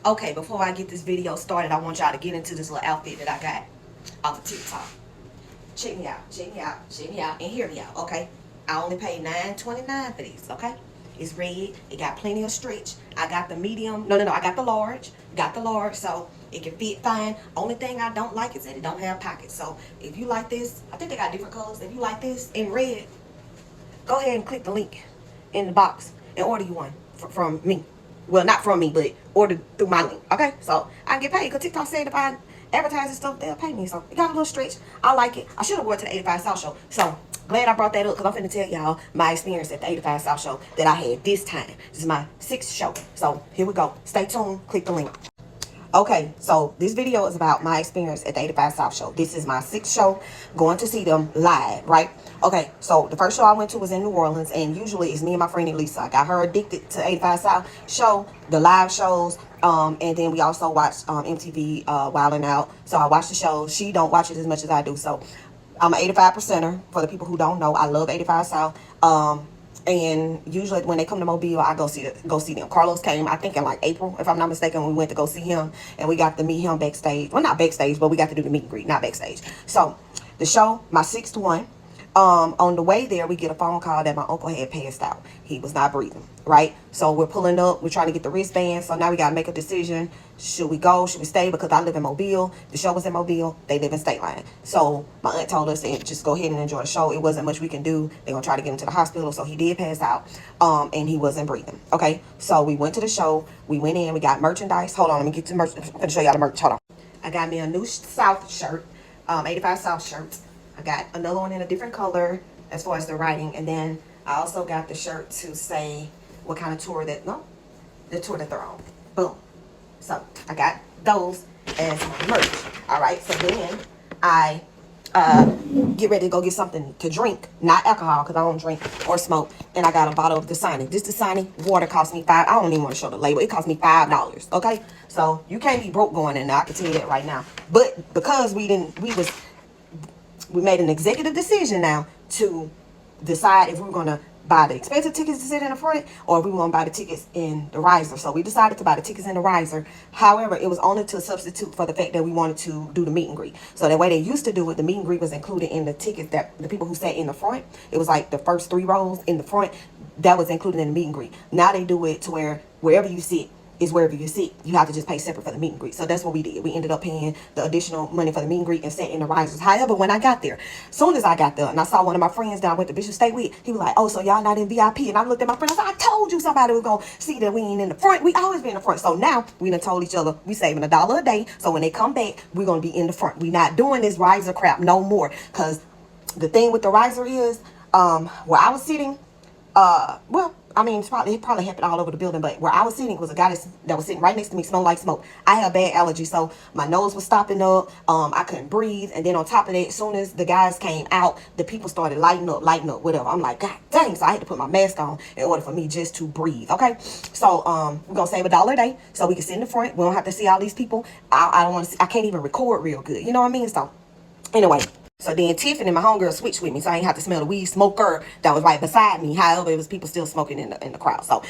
Okay, before I get this video started, I want y'all to get into this little outfit that I got off of TikTok. Check me out, check me out, check me out, and hear me out, okay? I only paid $9.29 for these, okay? It's red, it got plenty of stretch. I got the medium, no, I got the large, so it can fit fine. Only thing I don't like is that it don't have pockets. So if you like this, I think they got different colors. If you like this in red, go ahead and click the link in the box and order you one from me. Well, not from me, but order through my link. Okay, so I can get paid because TikTok said if I advertise and stuff, they'll pay me. So it got a little stretch. I like it. I should have wore it to the 85 South Show. So glad I brought that up because I'm finna tell y'all my experience at the 85 South Show that I had this time. This is my 6th show. So here we go. Stay tuned. Click the link. Okay, so this video is about my experience at the 85 South Show. This is my 6th show, going to see them live, right? Okay, so the first show I went to was in New Orleans, and usually it's me and my friend Elisa. I got her addicted to 85 South Show, the live shows, and then we also watched MTV Wild 'N Out. So I watched the show. She don't watch it as much as I do, so I'm an 85%er. For the people who don't know, I love 85 South. And usually when they come to Mobile, I go see them. Carlos came, I think in like April, if I'm not mistaken, when we went to go see him, and we got to meet him backstage. Well, not backstage, but we got to do the meet and greet, not backstage. So the show, my 6th one. On the way there, we get a phone call that my uncle had passed out. He was not breathing, right? So we're pulling up. We're trying to get the wristband. So now we got to make a decision. Should we go? Should we stay? Because I live in Mobile. The show was in Mobile. They live in State Line. So my aunt told us to just go ahead and enjoy the show. It wasn't much we can do. They're going to try to get him to the hospital. So he did pass out, and he wasn't breathing. Okay, so we went to the show. We went in. We got merchandise. Hold on. Let me get to merch. I'm going to show y'all the merch. Hold on. I got me a new South shirt, 85 South shirt. I got another one in a different color as far as the writing. And then I also got the shirt to say what kind of tour the tour that they're on. Boom. So I got those as merch. All right. So then I get ready to go get something to drink, not alcohol because I don't drink or smoke. And I got a bottle of Dasani. This Dasani water cost me I don't even want to show the label. It cost me $5. Okay. So you can't be broke going in there. I can tell you that right now. But because we made an executive decision now to decide if we were going to buy the expensive tickets to sit in the front or if we were going to buy the tickets in the riser. So we decided to buy the tickets in the riser. However, it was only to substitute for the fact that we wanted to do the meet and greet. So the way they used to do it, the meet and greet was included in the tickets that the people who sat in the front, it was like the first 3 rows in the front, that was included in the meet and greet. Now they do it to where wherever you sit is wherever you sit. You have to just pay separate for the meet and greet. So that's what we did. We ended up paying the additional money for the meet and greet and sat in the risers. However, when I got there, soon as I got there and I saw one of my friends that I went to Bishop State with, he was like, oh, so y'all not in VIP? And I looked at my friend, I said, I told you somebody was going to see that we ain't in the front. We always be in the front. So now we done told each other we saving $1 a day. So when they come back, we're going to be in the front. We not doing this riser crap no more. Because the thing with the riser is, where I was sitting, well, I mean, it probably happened all over the building, but where I was sitting was a guy that was sitting right next to me, smelling like smoke. I have bad allergy, so my nose was stopping up. I couldn't breathe. And then on top of that, as soon as the guys came out, the people started lighting up, whatever. I'm like, God dang. So I had to put my mask on in order for me just to breathe. Okay. So, we're going to save $1 a day so we can sit in the front. We don't have to see all these people. I don't want to see, I can't even record real good. You know what I mean? So anyway. So then Tiffany, my homegirl, switched with me, so I ain't have to smell the weed smoker that was right beside me. However, it was people still smoking in the crowd. So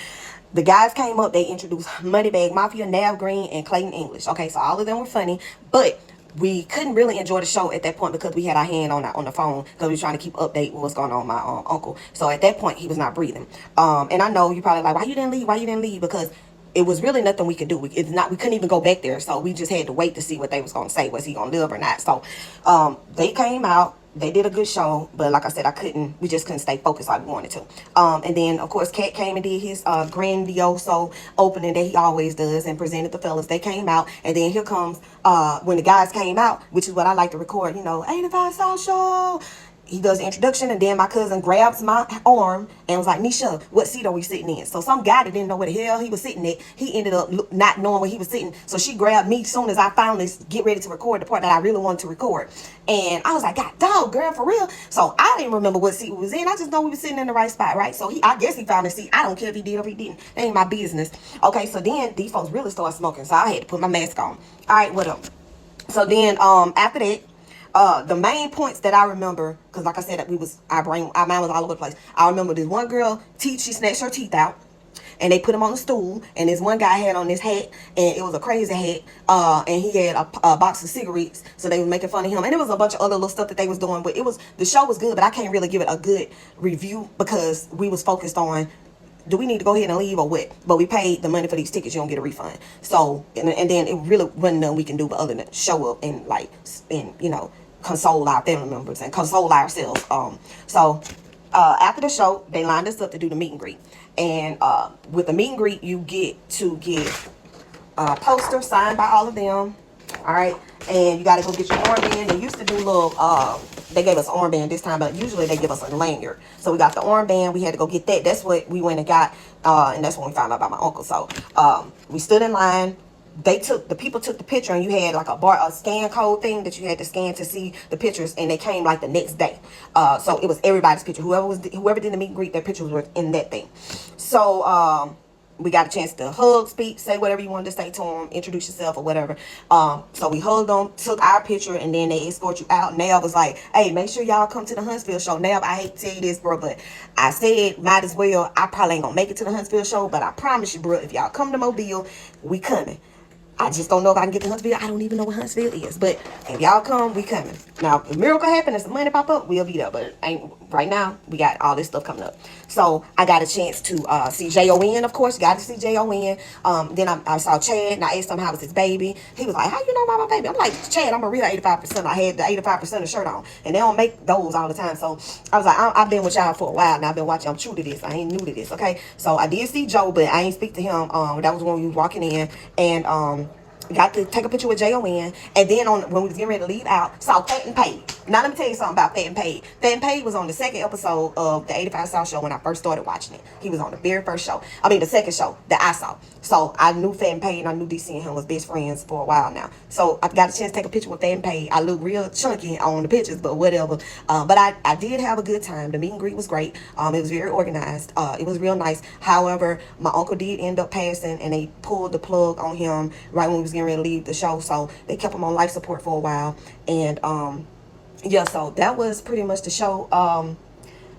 the guys came up, they introduced Moneybag Mafia, Nav Green, and Clayton English. Okay, so all of them were funny, but we couldn't really enjoy the show at that point because we had our hand on the phone because we were trying to keep update with what's going on with my uncle. So at that point, he was not breathing. And I know you're probably like, why you didn't leave? Why you didn't leave? Because it was really nothing we could do. We couldn't even go back there. So we just had to wait to see what they was going to say. Was he going to live or not? So they came out. They did a good show. But like I said, we just couldn't stay focused like we wanted to. And then, of course, Cat came and did his grandioso opening that he always does and presented the fellas. They came out. And then here comes, when the guys came out, which is what I like to record, 85 South Show. He does the introduction, and then my cousin grabs my arm and was like, Nisha, what seat are we sitting in? So some guy that didn't know where the hell he was sitting at, he ended up not knowing where he was sitting. So she grabbed me as soon as I finally get ready to record the part that I really wanted to record. And I was like, God dog, girl, for real? So I didn't remember what seat we was in. I just know we were sitting in the right spot, right? So I guess he found the seat. I don't care if he did or if he didn't. That ain't my business. Okay, so then these folks really started smoking, so I had to put my mask on. All right, what up? So then after that, the main points that I remember, because like I said, our mind was all over the place. I remember this one girl, she snatched her teeth out. and they put him on the stool, and this one guy had on this hat, and it was a crazy hat, and he had a box of cigarettes, so they were making fun of him, and it was a bunch of other little stuff that they was doing, but the show was good, but I can't really give it a good review because we was focused on, do we need to go ahead and leave or what? But we paid the money for these tickets. You don't get a refund. So, and then it really wasn't nothing we can do but other than show up and like, and console our family members and console ourselves. So after the show, they lined us up to do the meet and greet. And with the meet and greet, you get a poster signed by all of them. All right, and you got to go get your armband. They used to do little, they gave us armband this time, but usually they give us a lanyard. So we got the armband. We had to go get that. That's what we went and got, and that's when we found out about my uncle. So we stood in line. The people took the picture, and you had like a scan code thing that you had to scan to see the pictures, and they came like the next day. So it was everybody's picture. Whoever did the meet and greet, their pictures were in that thing. So we got a chance to hug, speak, say whatever you wanted to say to them, introduce yourself or whatever. So we hugged them, took our picture, and then they escort you out. Nell was like, hey, make sure y'all come to the Huntsville show. Nell, I hate to tell you this, bro, but I said, might as well. I probably ain't gonna make it to the Huntsville show, but I promise you, bro, if y'all come to Mobile, we coming. I just don't know if I can get to Huntsville. I don't even know what Huntsville is. But if y'all come, we coming. Now, if a miracle happen and some money pop up, we'll be there. But right now, we got all this stuff coming up. So I got a chance to see J.O.N., of course. Got to see J.O.N. Then I saw Chad, and I asked him how was his baby. He was like, how you know about my baby? I'm like, Chad, I'm a real 85%. I had the 85% shirt on. And they don't make those all the time. So I was like, I've been with y'all for a while, and I've been watching. I'm true to this. I ain't new to this, okay? So I did see Joe, but I ain't speak to him. That was when we was walking in. And got to take a picture with J.O.N. And then when we was getting ready to leave out, saw Fat and Paid. Now let me tell you something about Fat and Paid. Fat and Paid was on the second episode of the 85 South show when I first started watching it. He was on the very first show. I mean the second show that I saw. So I knew Fat and Paid, and I knew DC and him was best friends for a while now. So I got a chance to take a picture with Fat and Paid. I look real chunky on the pictures, but whatever. But I did have a good time. The meet and greet was great. It was very organized. It was real nice. However, my uncle did end up passing, and they pulled the plug on him right when we was getting ready to leave the show. So they kept him on life support for a while. And yeah, so that was pretty much the show.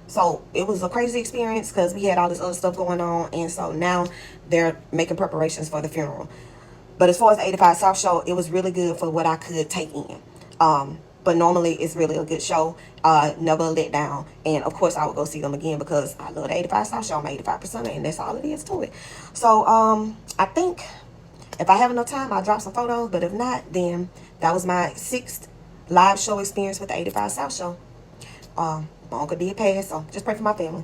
So it was a crazy experience because we had all this other stuff going on, and so now they're making preparations for the funeral. But as far as the 85 South show, it was really good for what I could take in. But normally it's really a good show. Never let down. And of course I would go see them again because I love the 85 South show. I'm 85%, and that's all it is to it. So I think if I have enough time, I'll drop some photos. But if not, then that was my 6th live show experience with the 85 South show. My uncle did pass, so just pray for my family.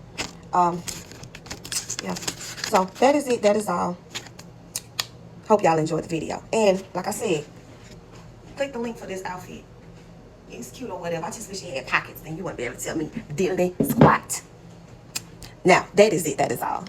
Yeah. So that is it. That is all. Hope y'all enjoyed the video. And like I said, click the link for this outfit. It's cute or whatever. I just wish it had pockets, then you wouldn't be able to tell me diddly squat. Now, that is it. That is all.